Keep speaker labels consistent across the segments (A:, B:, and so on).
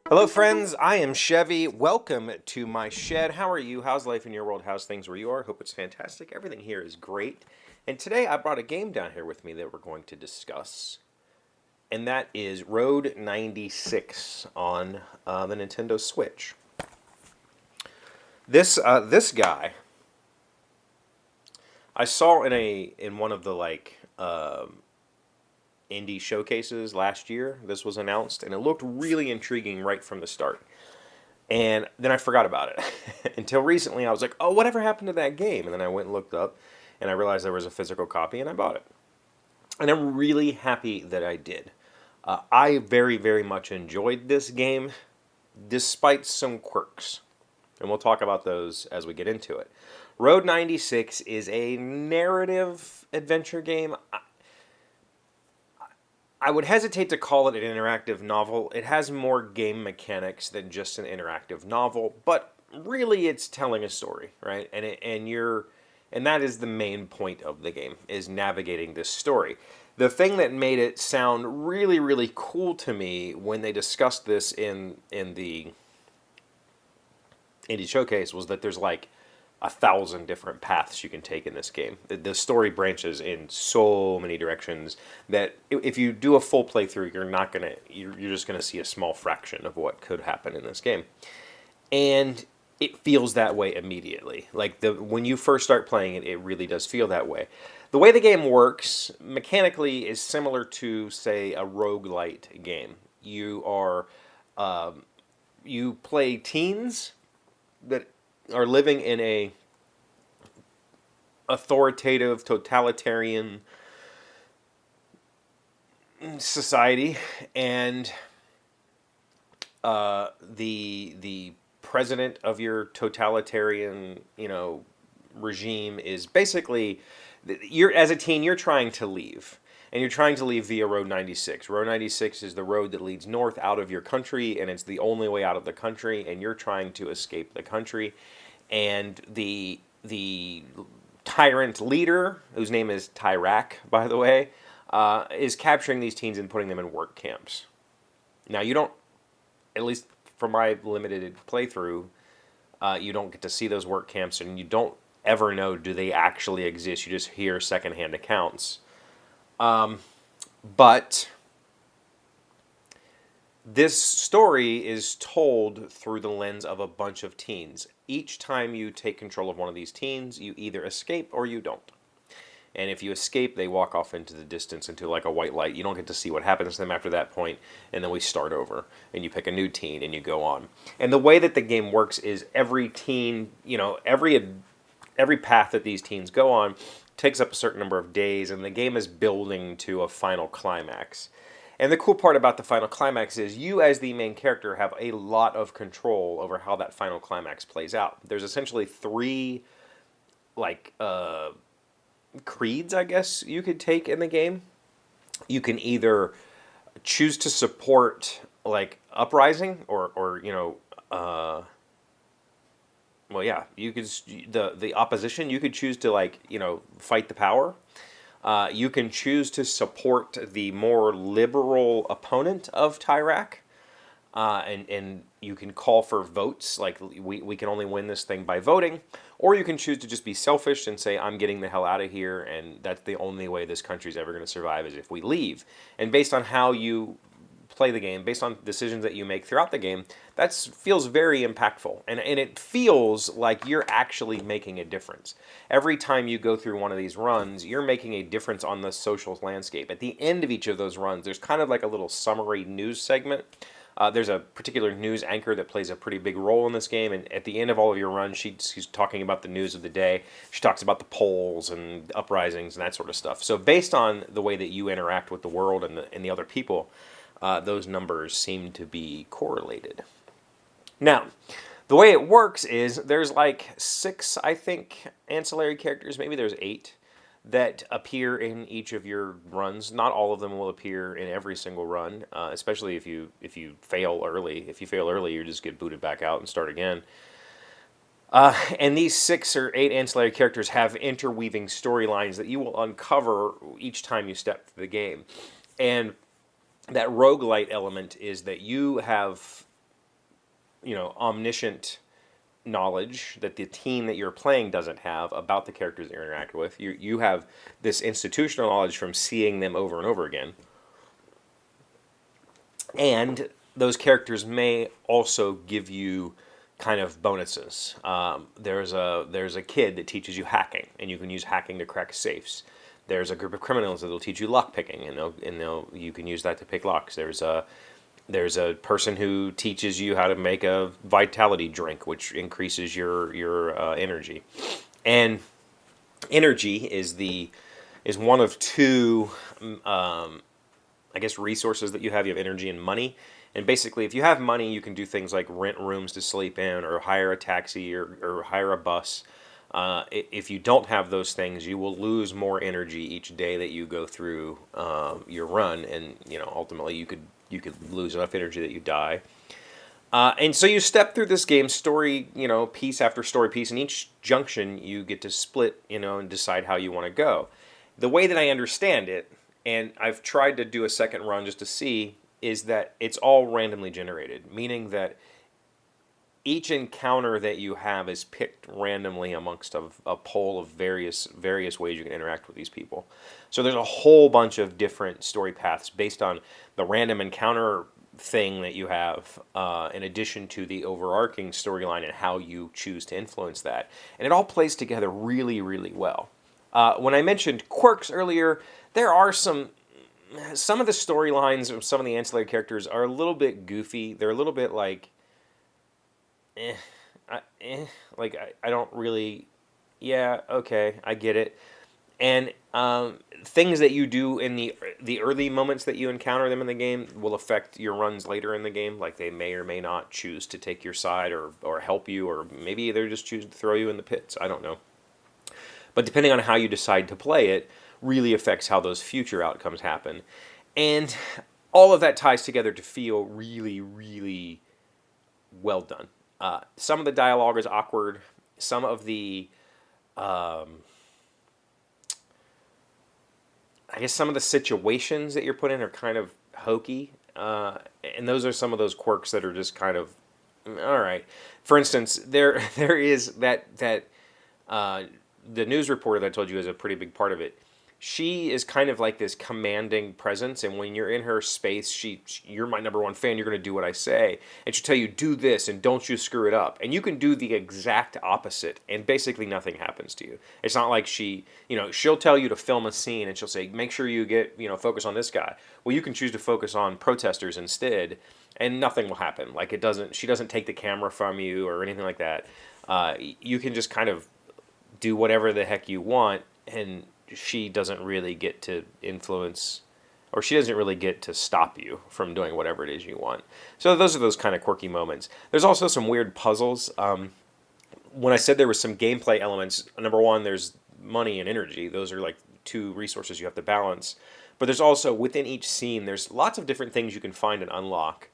A: Hello, friends. I am Chevy. Welcome to my shed. How are you? How's life in your world? How's things where you are? Hope it's fantastic. Everything here is great. And today I brought a game down here with me that we're going to discuss. And that is Road 96 on the Nintendo Switch. This guy I saw in one of the indie showcases last year. This was announced, and it looked really intriguing right from the start. And then I forgot about it until recently. I was like, "Oh, whatever happened to that game?" And then I went and looked up, and I realized there was a physical copy, and I bought it. And I'm really happy that I did. I very, very much enjoyed this game, despite some quirks, and we'll talk about those as we get into it. Road 96 is a narrative adventure game. I would hesitate to call it an interactive novel. It has more game mechanics than just an interactive novel, but really it's telling a story, right? And that is the main point of the game, is navigating this story. The thing that made it sound really, really cool to me when they discussed this in the indie showcase was that there's like 1,000 different paths you can take in this game. The story branches in so many directions that if you do a full playthrough, you're just gonna see a small fraction of what could happen in this game, and it feels that way immediately. Like when you first start playing it, it really does feel that way. The way the game works mechanically is similar to, say, a roguelite game. You play teens that are living in a authoritative, totalitarian society, and the president of your totalitarian, regime is basically you're as a teen you're trying to leave. And you're trying to leave via Road 96. Road 96 is the road that leads north out of your country, and it's the only way out of the country, and you're trying to escape the country. And the tyrant leader, whose name is Tyrak, by the way, is capturing these teens and putting them in work camps. Now, you don't, at least from my limited playthrough, you don't get to see those work camps, and you don't ever know, do they actually exist. You just hear secondhand accounts. But this story is told through the lens of a bunch of teens. Each time you take control of one of these teens, you either escape or you don't. And if you escape, they walk off into the distance into like a white light. You don't get to see what happens to them after that point, and then we start over. And you pick a new teen and you go on. And the way that the game works is every teen, every path that these teens go on takes up a certain number of days, and the game is building to a final climax. And the cool part about the final climax is you, as the main character, have a lot of control over how that final climax plays out. There's essentially three, creeds, I guess you could take in the game. You can either choose to support, uprising, you could the opposition. You could choose to fight the power. You can choose to support the more liberal opponent of Tyrak, and you can call for votes. Like we can only win this thing by voting, or you can choose to just be selfish and say I'm getting the hell out of here, and that's the only way this country's ever going to survive is if we leave. And based on how you play the game, based on decisions that you make throughout the game, that feels very impactful. And it feels like you're actually making a difference. Every time you go through one of these runs, you're making a difference on the social landscape. At the end of each of those runs, there's kind of like a little summary news segment. There's a particular news anchor that plays a pretty big role in this game, and at the end of all of your runs, she's talking about the news of the day. She talks about the polls and uprisings and that sort of stuff. So based on the way that you interact with the world and the other people, those numbers seem to be correlated. Now, the way it works is there's like 6, I think, ancillary characters. Maybe there's 8 that appear in each of your runs. Not all of them will appear in every single run, especially if you fail early. If you fail early, you just get booted back out and start again. And these 6 or 8 ancillary characters have interweaving storylines that you will uncover each time you step through the game. And that roguelite element is that you have omniscient knowledge that the team that you're playing doesn't have about the characters that you're interacting with. You have this institutional knowledge from seeing them over and over again. And those characters may also give you kind of bonuses. There's a kid that teaches you hacking, and you can use hacking to crack safes. There's a group of criminals that will teach you lock picking, and you can use that to pick locks. There's a person who teaches you how to make a vitality drink, which increases your energy. And energy is one of two, I guess, resources that you have. You have energy and money. And basically, if you have money, you can do things like rent rooms to sleep in, or hire a taxi, or hire a bus. If you don't have those things, you will lose more energy each day that you go through your run, and ultimately you could lose enough energy that you die. And so you step through this game, story, piece after story piece, and each junction you get to split, and decide how you want to go. The way that I understand it, and I've tried to do a second run just to see, is that it's all randomly generated, meaning that each encounter that you have is picked randomly amongst a pool of various ways you can interact with these people. So there's a whole bunch of different story paths based on the random encounter thing that you have, in addition to the overarching storyline and how you choose to influence that. And it all plays together really, really well. When I mentioned quirks earlier, there are some of the storylines of some of the ancillary characters are a little bit goofy. They're a little bit like, I don't really, yeah, okay, I get it. And things that you do in the early moments that you encounter them in the game will affect your runs later in the game. Like, they may or may not choose to take your side or help you, or maybe they're just choose to throw you in the pits. I don't know. But depending on how you decide to play it, really affects how those future outcomes happen. And all of that ties together to feel really, really well done. Some of the dialogue is awkward. Some of the, I guess some of the situations that you're put in are kind of hokey. And those are some of those quirks that are just kind of, all right. For instance, there is that the news reporter that I told you is a pretty big part of it. She is kind of like this commanding presence, and when you're in her space, you're my number one fan, you're going to do what I say, and she'll tell you, do this, and don't you screw it up. And you can do the exact opposite, and basically nothing happens to you. It's not like she'll tell you to film a scene, and she'll say, make sure you get, focus on this guy. Well, you can choose to focus on protesters instead, and nothing will happen. Like, she doesn't take the camera from you or anything like that. You can just kind of do whatever the heck you want, and she doesn't really get to influence, or she doesn't really get to stop you from doing whatever it is you want. So those are those kind of quirky moments. There's also some weird puzzles. When I said there was some gameplay elements, number one, there's money and energy. Those are like two resources you have to balance. But there's also, within each scene, there's lots of different things you can find and unlock.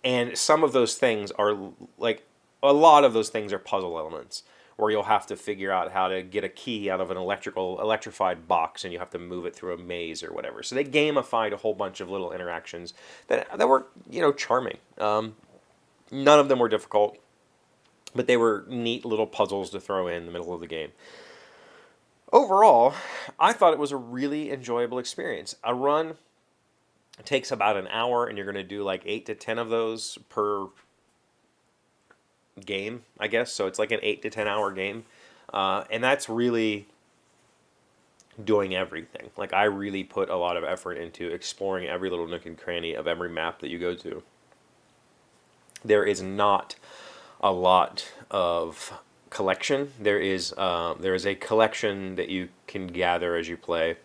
A: And some of those things are, like, a lot of those things are puzzle elements, where you'll have to figure out how to get a key out of an electrified box, and you have to move it through a maze or whatever. So they gamified a whole bunch of little interactions that were, charming. None of them were difficult, but they were neat little puzzles to throw in the middle of the game. Overall, I thought it was a really enjoyable experience. A run takes about an hour, and you're going to do like 8 to 10 of those per game, I guess. So it's like an 8 to 10 hour game. And that's really doing everything. Like, I really put a lot of effort into exploring every little nook and cranny of every map that you go to. There is not a lot of collection. There is a collection that you can gather as you play.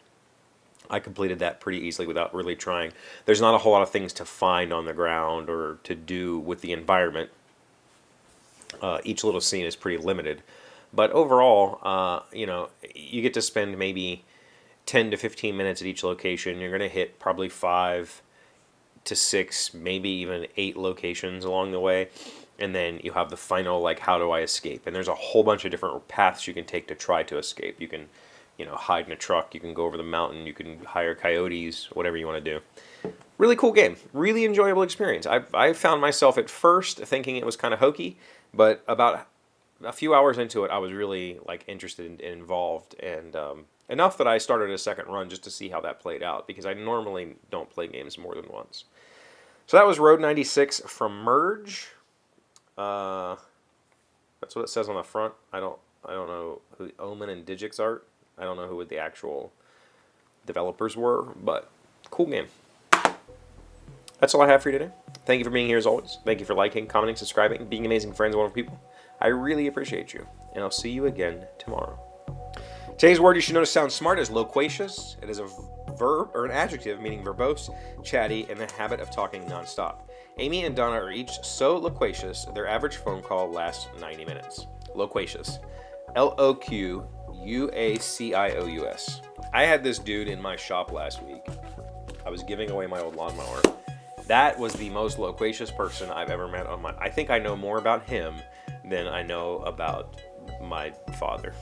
A: I completed that pretty easily without really trying. There's not a whole lot of things to find on the ground or to do with the environment. Each little scene is pretty limited. But overall, you get to spend maybe 10 to 15 minutes at each location. You're going to hit probably 5 to 6, maybe even 8 locations along the way. And then you have the final, like, how do I escape? And there's a whole bunch of different paths you can take to try to escape. You can, hide in a truck. You can go over the mountain. You can hire coyotes, whatever you want to do. Really cool game. Really enjoyable experience. I found myself at first thinking it was kind of hokey, but about a few hours into it, I was really like interested and involved, and enough that I started a second run just to see how that played out, because I normally don't play games more than once. So that was Road 96 from Merge. That's what it says on the front. I don't know who Omen and Digix Art. I don't know who the actual developers were, but cool game. That's all I have for you today. Thank you for being here as always. Thank you for liking, commenting, subscribing, being amazing friends, wonderful people. I really appreciate you, and I'll see you again tomorrow. Today's word you should know to sound smart is loquacious. It is a verb or an adjective meaning verbose, chatty, and the habit of talking nonstop. Amy and Donna are each so loquacious, their average phone call lasts 90 minutes. Loquacious. Loquacious. I had this dude in my shop last week. I was giving away my old lawnmower. That was the most loquacious person I've ever met on my... I think I know more about him than I know about my father.